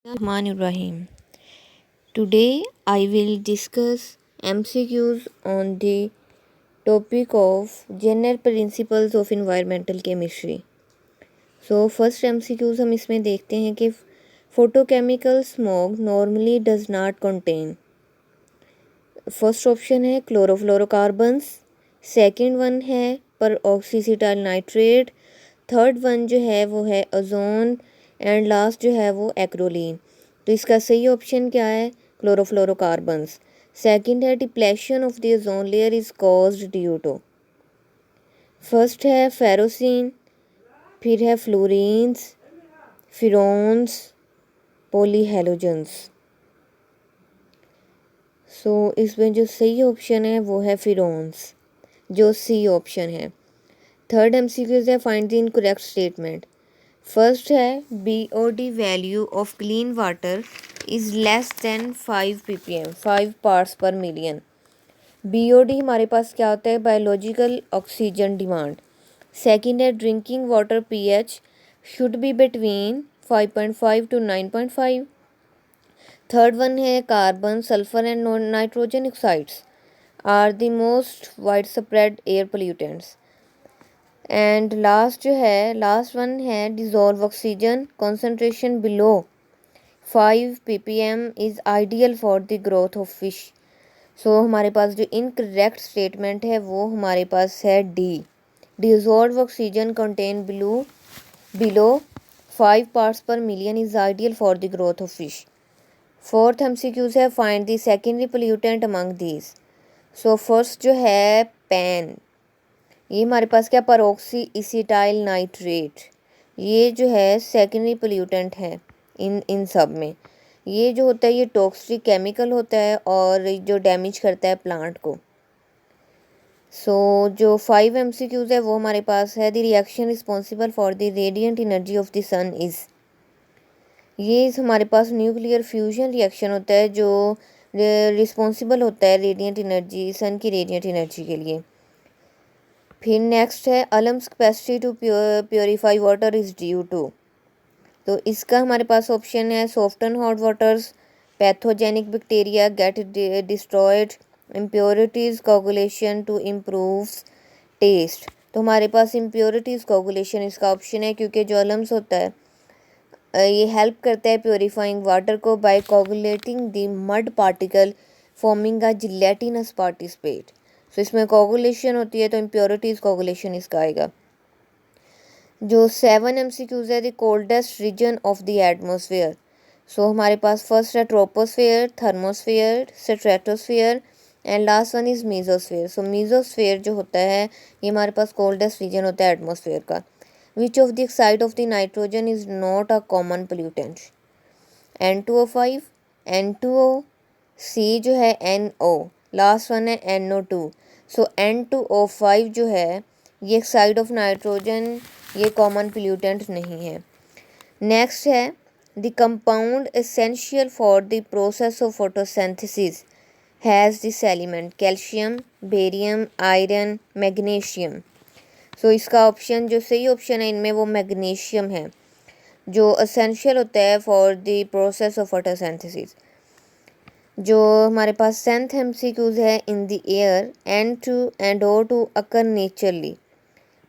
Rahim. Today I will discuss MCQs on the topic of general principles of environmental chemistry. So first MCQs हम इसमें देखते हैं कि photochemical smog normally does not contain. First option है chlorofluorocarbons, second one है पर ऑक्सीसिटाइल nitrate, third one जो है वो है ओजोन एंड लास्ट जो है वो एक्रोलीन। तो इसका सही ऑप्शन क्या है? क्लोरोफ्लोरोकार्बन्स। सेकंड है depletion of the ozone layer is caused due to. First है फेरोसिन, फिर है फ्लोरीन्स, फिरोन्स, पॉलीहेलोजेंस। सो इसमें जो सही ऑप्शन है वो है फिरोन्स, जो सी ऑप्शन है। थर्ड एमसीक्यूज है find the incorrect statement. First है BOD value of clean water is less than 5 ppm, 5 parts per million. BOD हमारे पास क्या होता है? Biological oxygen demand. सेकंड है drinking water pH should be between 5.5 to 9.5। Third one है carbon, sulphur and nitrogen oxides are the most wide spread air pollutants. And last one है dissolve oxygen concentration below 5 ppm is ideal for the growth of fish. So हमारे पास जो incorrect statement है वो हमारे पास है D, dissolve oxygen content below 5 parts per million is ideal for the growth of fish. Fourth MCQs है find the secondary pollutant among these. So first जो है पैन, ये हमारे पास क्या परऑक्सी इसिटाइल नाइट्रेट, ये जो है सेकेंडरी पोल्यूटेंट है इन सब में। ये जो होता है ये टॉक्सिक केमिकल होता है और जो डैमेज करता है प्लांट को। सो जो 5 एमसीक्यूज है वो हमारे पास है the reaction responsible for the radiant energy of the sun is. ये हमारे पास न्यूक्लियर फ्यूजन रिएक्शन होता है जो रिस्पॉन्सिबल होता है रेडिएंट एनर्जी, सन की रेडिएंट एनर्जी के लिए। फिर नेक्स्ट है alum's capacity to purify water is due to. तो इसका हमारे पास ऑप्शन है soften hot waters, pathogenic bacteria get destroyed, impurities coagulation to improve taste. तो हमारे पास इम्प्योरिटीज़ कोगुलेशन इसका ऑप्शन है, क्योंकि जो अलम्स होता है ये हेल्प करता है प्योरीफाइंग वाटर को by coagulating the mud particle forming a gelatinous participate. So इसमें कोगुलेशन होती है तो इम्प्योरिटीज़ कोगुलेशन इसका आएगा। जो 7 एमसीक्यूज है the coldest region of the atmosphere. So हमारे पास फर्स्ट है troposphere, thermosphere, stratosphere and last one is mesosphere. So mesosphere जो होता है ये हमारे पास कोल्डेस्ट रीजन होता है एटमोसफेयर का। Which of the oxide of the nitrogen is not a common pollutant? N2O5, N2O, C जो है NO, लास्ट वन है NO2। सो N2O5 जो है ये ऑक्साइड ऑफ नाइट्रोजन, ये कॉमन पोल्यूटेंट नहीं है। नेक्स्ट है the compound essential for the process of photosynthesis has this element calcium, barium, iron, magnesium. So इसका ऑप्शन जो सही ऑप्शन है इनमें वो मैग्नीशियम है, जो असेंशियल होता है for the process of photosynthesis. जो हमारे पास सेंथ एमसीक्यूज है in the air N2 and O2 occur naturally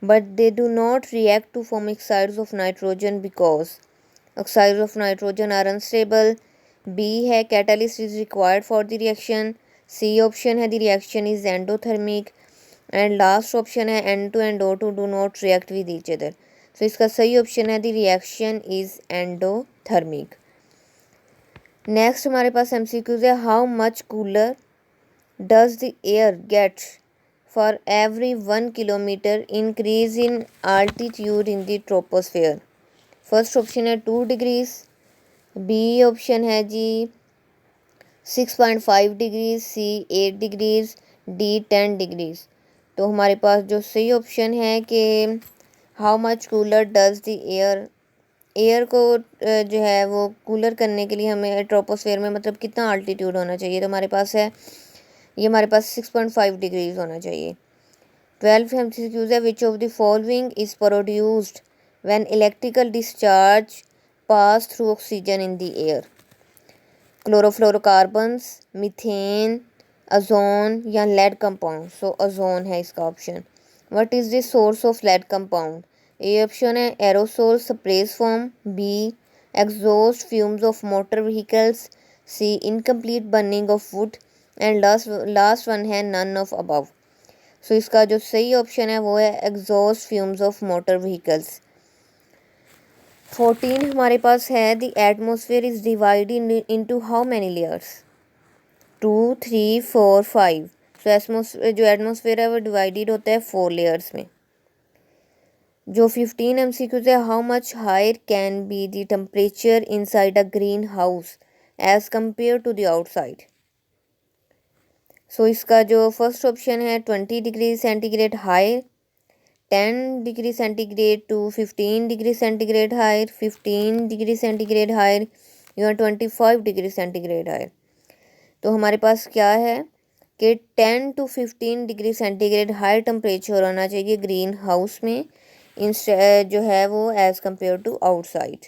but they do not react to form oxides of nitrogen because oxides of nitrogen are unstable. B है catalyst is required for the reaction. C option है the reaction is endothermic and last option है N2 and O2 do not react with each other. So इसका सही option है the reaction is endothermic. Next हमारे पास MCQs है how much cooler does the air get for every 1 kilometre increase in altitude in the troposphere. First option है 2 degrees, B option है जी 6.5 degrees, सी 8 degrees, D 10 degrees. तो हमारे पास जो सही option है कि how much cooler does the air को जो है वो कूलर करने के लिए हमें ट्रोपोस्फेयर में मतलब कितना अल्टीट्यूड होना चाहिए। तो हमारे पास है ये हमारे पास 6.5 डिग्रीज होना चाहिए। 12 एमसीक्यूज है which of the following is produced when electrical discharge pass through oxygen in the air? Chlorofluorocarbons, methane, ozone या लेड कंपाउंड? सो ओजोन है इसका option. What is the source of lead compound? A option है aerosol sprays form, B exhaust fumes of motor vehicles, C incomplete burning of wood and last one है none of above. So इसका जो सही option है वो है exhaust fumes of motor vehicles. 14 हमारे पास है the atmosphere is divided into how many layers? 2, 3, 4, 5। So atmosphere जो एटमोसफेयर है वो डिवाइडेड होता है 4 लेयर्स में। जो 15 MCQs है, how much higher can be the temperature inside a green house as compare to the outside? So इसका जो फर्स्ट ऑप्शन है 20 degree centigrade higher, 10 degree centigrade to 15 degree centigrade higher, 15 degree centigrade higher या 25 degree centigrade higher. तो हमारे पास क्या है कि 10 to 15 degree centigrade higher temperature होना चाहिए ग्रीन हाउस में जो है वो as compare to outside.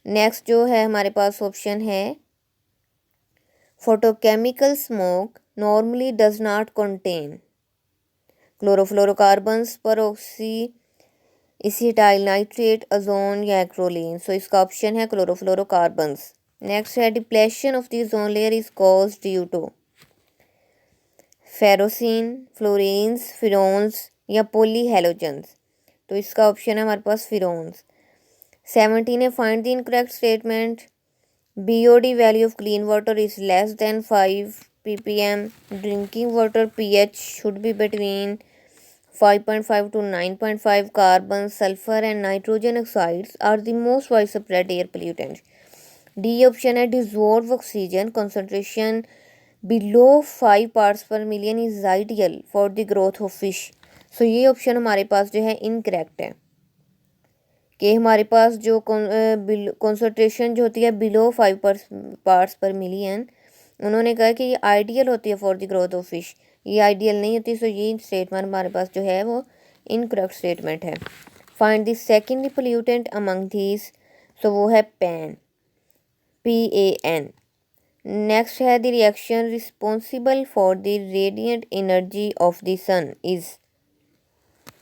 Next जो है हमारे पास ऑप्शन है photochemical smoke normally does not contain chlorofluorocarbons, peroxy acetyl nitrate, ozone या एक्रोलीन? सो इसका ऑप्शन है क्लोरोफ्लोरोकार्बन्स। नेक्स्ट है depletion of the ozone layer is caused due to ferrocene, fluorines, freons या पॉलीहेलोजेंस? तो इसका ऑप्शन है हमारे पास फिरोन्स। 17 है find the incorrect statement BOD value of clean water is less than 5 ppm, drinking water pH should be between 5.5 to 9.5, carbon, sulfur and nitrogen oxides are the most widespread air pollutants. D option है dissolved oxygen concentration below 5 parts per million is ideal for the growth of fish. सो ये option हमारे पास जो है incorrect है कि हमारे पास जो कॉन्सेंट्रेशन जो होती है बिलो 5 पार्ट्स पर मिलियन, उन्होंने कहा कि ये आइडियल होती है for the growth of fish. ये आइडियल नहीं होती। सो ये स्टेटमेंट हमारे पास जो है वो इनकरेक्ट स्टेटमेंट है। Find the second pollutant among these, so वो है पैन, PAN। नेक्स्ट है the reaction responsible for the radiant energy of the sun is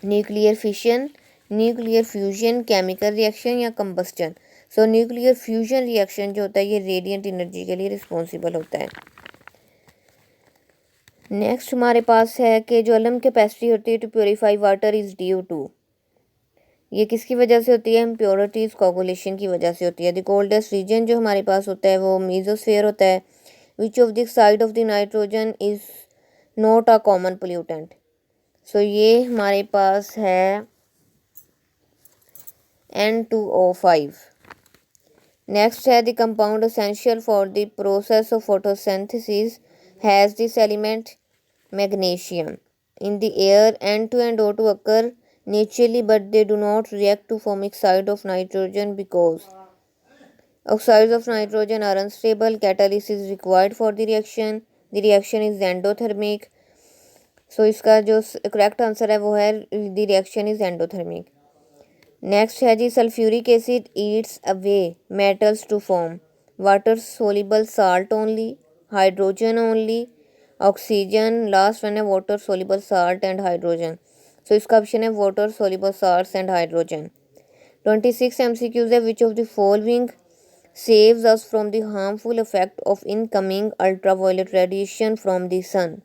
nuclear fission, nuclear fusion, chemical reaction या combustion? So nuclear fusion reaction जो होता है ये radiant energy के लिए रिस्पॉन्सिबल होता है। नेक्स्ट हमारे पास है कि जो अलम कैपेसिटी होती है to purify water is due to, ये किसकी वजह से होती है? इम्प्योरिटीज कोगुलेशन की वजह से होती है। द कोल्डेस्ट रीजन जो हमारे पास होता है वो मेसोस्फीयर होता है। Which of the side of the nitrogen is not a common pollutant? So ये हमारे पास है N2O5। नेक्स्ट है the compound essential for the process of photosynthesis has this element magnesium. In the air N2 and O2 occur naturally but they do not react to form oxide of nitrogen because oxides of nitrogen are unstable. Catalysis is required for the reaction. The reaction is endothermic. So इसका जो correct answer है वो है the reaction is endothermic. Next है जी sulphuric acid eats away metals to form water soluble salt only, hydrogen only, oxygen, last one है water soluble salt and hydrogen. So इसका option है water soluble salt and hydrogen. 26 MCQs है which of the following saves us from the harmful effect of incoming ultraviolet radiation from the sun?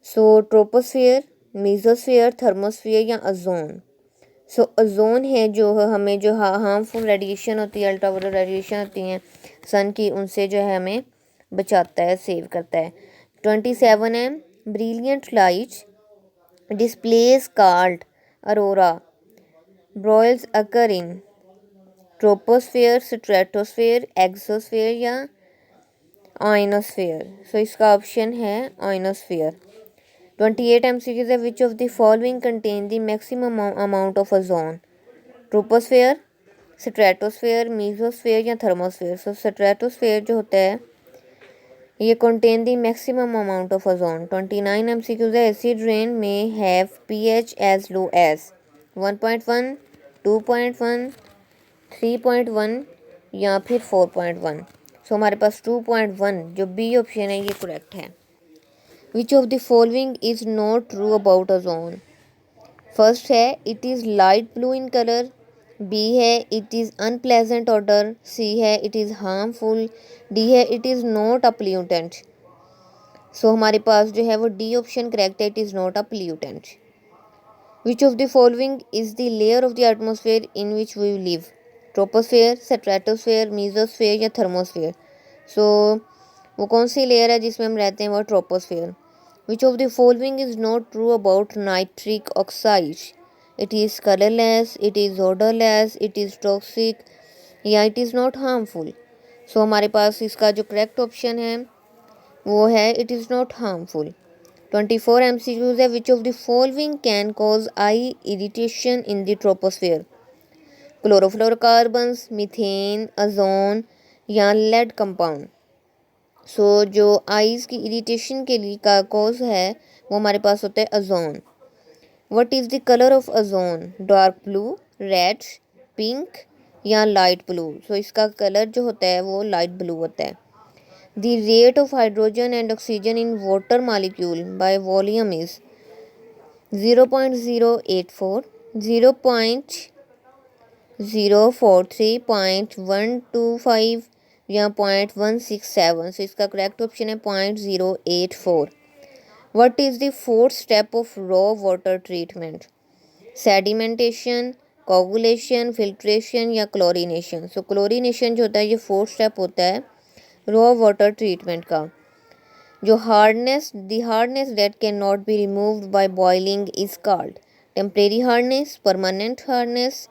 So troposphere, mesosphere, thermosphere या ozone? सो ozone है जो हमें जो harmful radiation होती है, ultraviolet radiation होती हैं सन की, उनसे जो है हमें बचाता है, सेव करता है। 27 है brilliant light displays called aurora borealis occur in troposphere, stratosphere, exosphere या आइनोस्फियर? सो इसका ऑप्शन है आइनोस्फियर। 28 MCQs है which of the following contain the maximum amount of ozone? Troposphere, stratosphere, mesosphere या थर्मोस्फियर? सो स्ट्रेटोस्फियर जो होता है ये contain the maximum amount of ozone. 29 MCQs है एसिड रेन में have pH as low as 1.1, 2.1, 3.1 या फिर 4.1। सो हमारे पास 2.1 जो बी ऑप्शन है ये करेक्ट है। Which of the following is not true about ozone. First है it is light blue in colour, B है it is unpleasant odour, C है इट इज़ हार्मफुल, डी है it is not a pollutant. So हमारे पास जो है वो D option correct है, it is not a pollutant. Which of the following is the layer of the atmosphere in which we live. Troposphere, stratosphere, mesosphere या thermosphere. सो वो कौन सी layer है जिसमें हम रहते हैं, वो troposphere. Which of the following is not true about nitric oxide. It is colourless, it is odourless, it is toxic या it is not harmful. So हमारे पास इसका जो करेक्ट ऑप्शन है वो है it is not harmful. 24 MCQs है। Which of the following can cause eye irritation in the troposphere. Chlorofluorocarbons, methane, ozone या लेड कंपाउंड। सो जो आइज़ की इरिटेशन के लिए का कॉज है वो हमारे पास होता है ozone. What is the colour of ozone. Dark blue, red, pink या लाइट ब्लू। सो इसका कलर जो होता है वो लाइट ब्लू होता है। The rate of hydrogen and oxygen in water molecule by volume is 0.084, 0.043, 0.125 या 0.167। सो इसका करेक्ट ऑप्शन है 0.084। What is the fourth step of raw water treatment. Sedimentation, coagulation, filtration या क्लोरीनेशन। सो क्लोरीनेशन जो होता है ये फोर्थ स्टेप होता है रॉ वाटर ट्रीटमेंट का। जो the hardness that can not be removed by boiling is called temporary hardness, permanent hardness,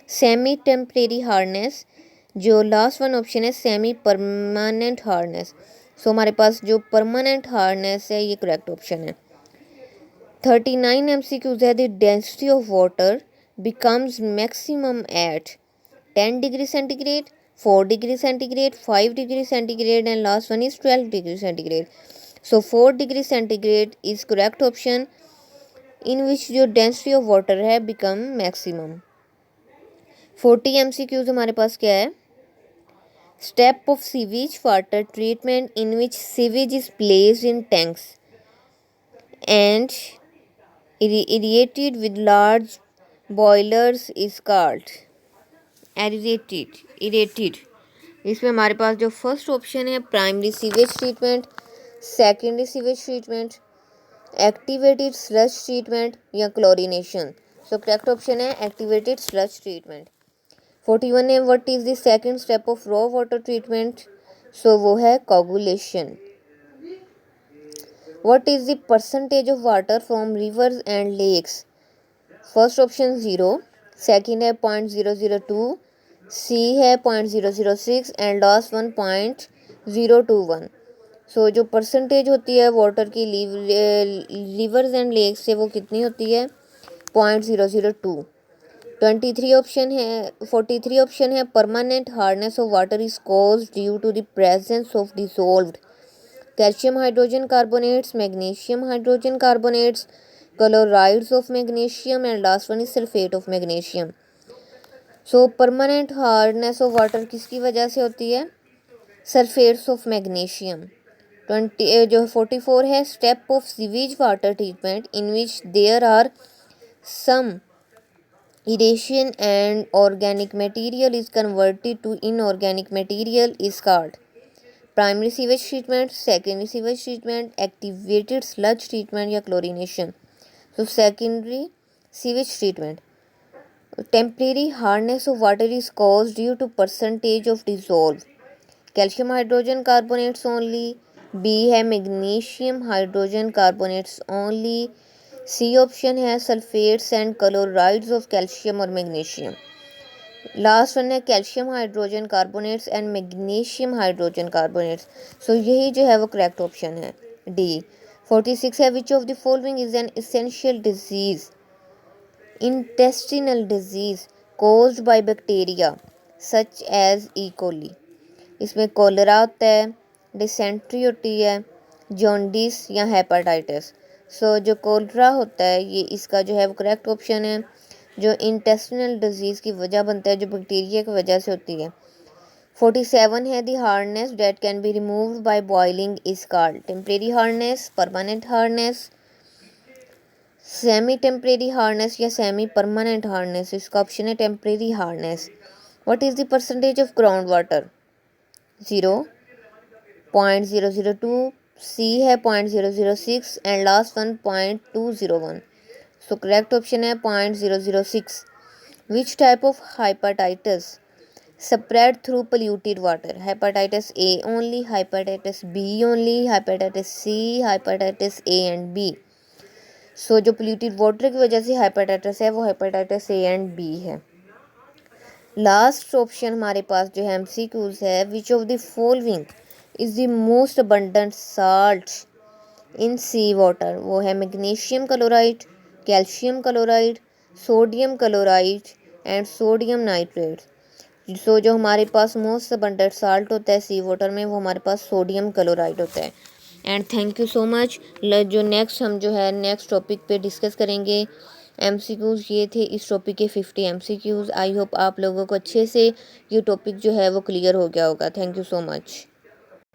semi temporary hardness. जो लास्ट वन ऑप्शन है सेमी परमानेंट हार्डनेस। सो हमारे पास जो परमानेंट हार्डनेस है ये करेक्ट ऑप्शन है। 39 MCQs है। The density of water becomes maximum at 10 degree centigrade, 4 degree centigrade, 5 degree centigrade and last one is 12 degree centigrade. So 4 degree centigrade is correct option in which जो density of water है become maximum. 40 MCQs हमारे पास क्या है। Step of sewage water treatment in which sewage is placed in tanks and irrigated with large boilers is called irritated। इसमें हमारे पास जो फर्स्ट ऑप्शन है primary sewage treatment, secondary sewage treatment, activated sludge treatment या chlorination. So correct option है activated sludge treatment. 41 है। What is the second step of raw water treatment. So वो है coagulation. What is the percentage of water from rivers and lakes? First option 0, second है 0.002, C है 0.006 and last one 0.021। सो जो percentage होती है water की reverse and lakes से वो कितनी होती है 0.002। 23 ऑप्शन है 43 ऑप्शन है permanent hardness of water is caused due to the presence of dissolved calcium hydrogen carbonates, magnesium hydrogen carbonates, chlorides of magnesium and last one is sulphate of magnesium. So permanent hardness of water किसकी वजह से होती है sulphates of magnesium. 20 जो 44 है step of sewage water treatment in which there are some aeration and organic material is converted to inorganic material is called primary sewage treatment, secondary sewage treatment, activated sludge treatment या chlorination. तो secondary sewage treatment. Temporary hardness of water is cause due to percentage of dissolve calcium hydrogen carbonates only, B है magnesium hydrogen carbonates only, C option है sulphates and chlorides of calcium और magnesium, last one है calcium hydrogen carbonates and magnesium hydrogen carbonates. So यही जो है वो correct option है D. 46 है which of the following is an essential disease intestinal disease caused by bacteria such as E coli. इसमें cholera होता है, डिसेंट्री होती है, जॉन्डिस या हेपेटाइटिस। सो जो कोलेरा होता है ये इसका जो है वो करेक्ट ऑप्शन है जो इंटेस्टिनल डिजीज़ की वजह बनता है, जो बैक्टीरिया की वजह से होती है। 47 है the hardness that can be removed by boiling is called temporary hardness, permanent hardness, semi temporary hardness या सेमी परमानेंट हार्डनेस। इसका ऑप्शन है temporary hardness. What is the percentage of ground water? 0.002, C है 0.006 and last one 0.201। So correct option है 0.006। Which type of hepatitis spread through polluted water? Hepatitis A only, hepatitis B only, hepatitis C, hepatitis A and B। So जो polluted water की वजह से hepatitis है वो hepatitis A and B है। Last option हमारे पास जो है एमसीक्यूज है, which of the following is the most abundant salt in sea water? वो है magnesium chloride, calcium chloride, sodium chloride and sodium nitrate. So जो हमारे पास मोस्ट अबंडेंट साल्ट होता है सी वाटर में वो हमारे पास सोडियम क्लोराइड होता है। And thank you so much. जो नेक्स्ट हम जो है नेक्स्ट टॉपिक पे डिस्कस करेंगे। एमसीक्यूज़ ये थे इस टॉपिक के 50 एमसीक्यूज़। आई होप आप लोगों को अच्छे से ये टॉपिक जो है वो क्लियर हो गया होगा। Thank you so much.